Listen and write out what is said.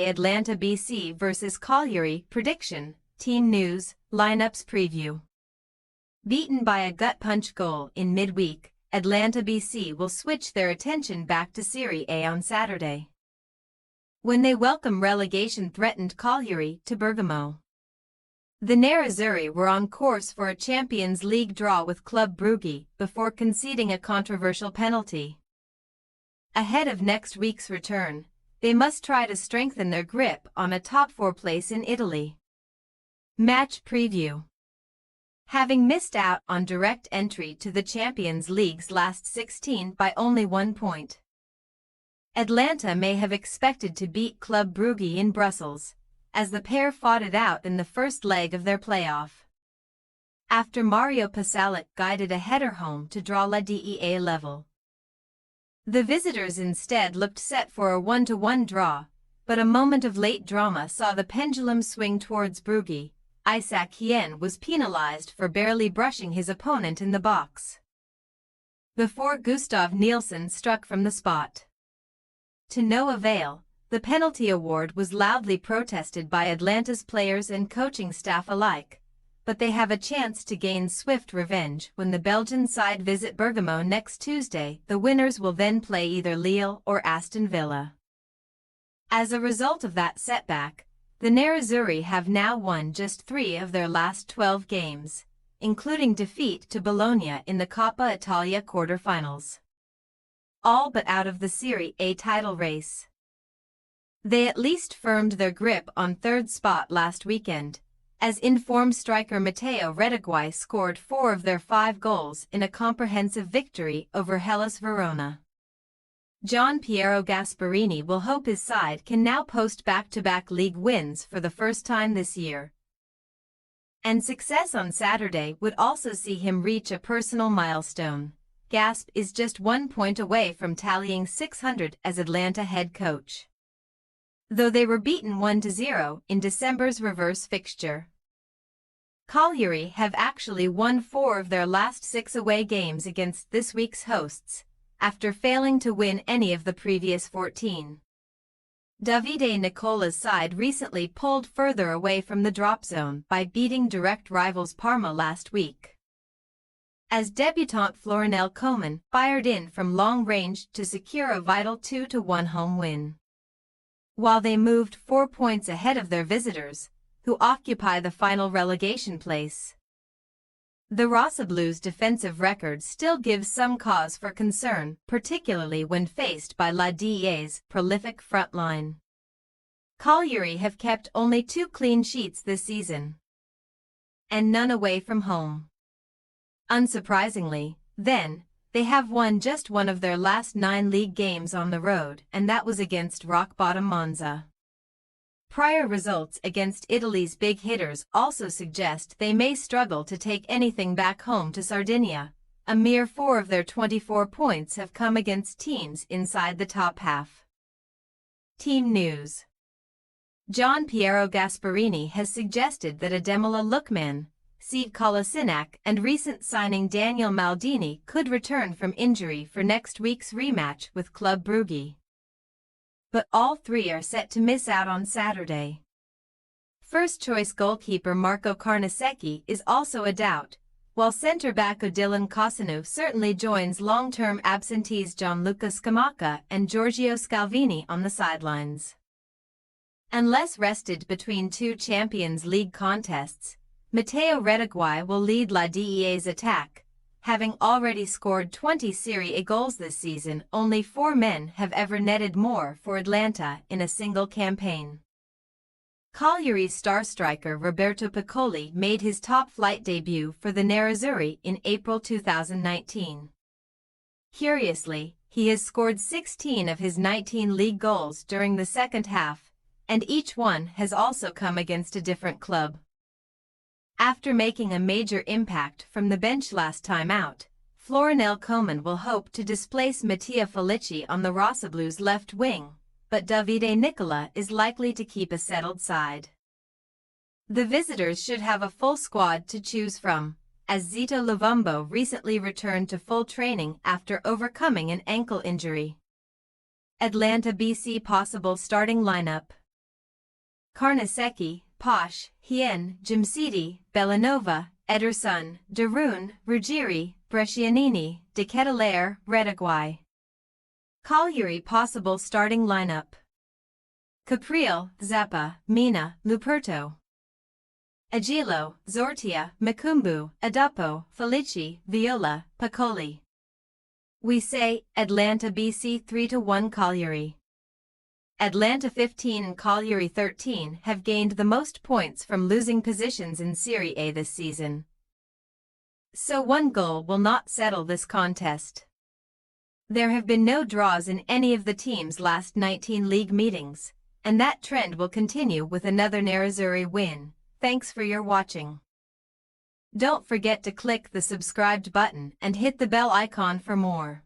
Atalanta BC vs Cagliari. Prediction, team news, lineups preview. Beaten by a gut-punch goal in midweek, Atalanta BC will switch their attention back to Serie A on Saturday, when they welcome relegation-threatened Cagliari to Bergamo. The Nerazzurri were on course for a Champions League draw with Club Brugge before conceding a controversial penalty. Ahead of next week's return, they must try to strengthen their grip on a top-4 place in Italy. Match preview. Having missed out on direct entry to the Champions League's last 16 by only 1 point, Atalanta may have expected to beat Club Brugge in Brussels, as the pair fought it out in the first leg of their playoff, after Mario Pasalic guided a header home to draw La Dea level. The visitors instead looked set for a 1-1 draw, but a moment of late drama saw the pendulum swing towards Brugge. Isaac Hien was penalized for barely brushing his opponent in the box before Gustav Nielsen struck from the spot. To no avail, the penalty award was loudly protested by Atalanta's players and coaching staff alike, but they have a chance to gain swift revenge when the Belgian side visit Bergamo next Tuesday. The winners will then play either Lille or Aston Villa. As a result of that setback, the Nerazzurri have now won just 3 of their last 12 games, including defeat to Bologna in the Coppa Italia quarter-finals, all but out of the Serie A title race. They at least firmed their grip on third spot last weekend, as in-form striker Matteo Retegui scored 4 of their 5 goals in a comprehensive victory over Hellas Verona. Gian Piero Gasperini will hope his side can now post back-to-back league wins for the first time this year, and success on Saturday would also see him reach a personal milestone. Gasp is just 1 point away from tallying 600 as Atalanta head coach, though they were beaten 1-0 in December's reverse fixture. Cagliari have actually won 4 of their last 6 away games against this week's hosts, after failing to win any of the previous 14. Davide Nicola's side recently pulled further away from the drop zone by beating direct rivals Parma last week, as debutant Florinel Koeman fired in from long range to secure a vital 2-1 home win, while they moved 4 points ahead of their visitors, who occupy the final relegation place. The Rossablues' defensive record still gives some cause for concern, particularly when faced by La Dea's prolific front line. Cagliari have kept only 2 clean sheets this season, and none away from home. Unsurprisingly, then, they have won just 1 of their last 9 league games on the road, and that was against rock-bottom Monza. Prior results against Italy's big hitters also suggest they may struggle to take anything back home to Sardinia. A mere 4 of their 24 points have come against teams inside the top half. Team news. Gian Piero Gasperini has suggested that Ademola Lookman, Sead Kolasinac and recent signing Daniel Maldini could return from injury for next week's rematch with Club Brugge, but all 3 are set to miss out on Saturday. First-choice goalkeeper Marco Carnesecchi is also a doubt, while centre-back Odilon Kosanu certainly joins long-term absentees Gianluca Scamacca and Giorgio Scalvini on the sidelines. Unless rested between 2 Champions League contests, Matteo Retegui will lead La Dea's attack. Having already scored 20 Serie A goals this season, only 4 men have ever netted more for Atalanta in a single campaign. Cagliari's star striker Roberto Piccoli made his top-flight debut for the Nerazzurri in April 2019. Curiously, he has scored 16 of his 19 league goals during the second half, and each one has also come against a different club. After making a major impact from the bench last time out, Florinel Koeman will hope to displace Mattia Felici on the Rossablues' left wing, but Davide Nicola is likely to keep a settled side. The visitors should have a full squad to choose from, as Zito Luvumbo recently returned to full training after overcoming an ankle injury. Atalanta BC possible starting lineup. Carnesecchi, Posh, Hien, Gimsiti, Bellanova, Ederson, Darun, Ruggieri, Brescianini, De Ketelaere, Redaguai. Cagliari possible starting lineup: Caprile, Zappa, Mina, Luperto. Agilo, Zortia, Makumbu, Adapo, Felici, Viola, Piccoli. We say, Atalanta BC 3-1 Cagliari. Atalanta 15 and Cagliari 13 have gained the most points from losing positions in Serie A this season. So one goal will not settle this contest. There have been no draws in any of the team's last 19 league meetings, and that trend will continue with another Nerazzurri win. Thanks for your watching. Don't forget to click the subscribed button and hit the bell icon for more.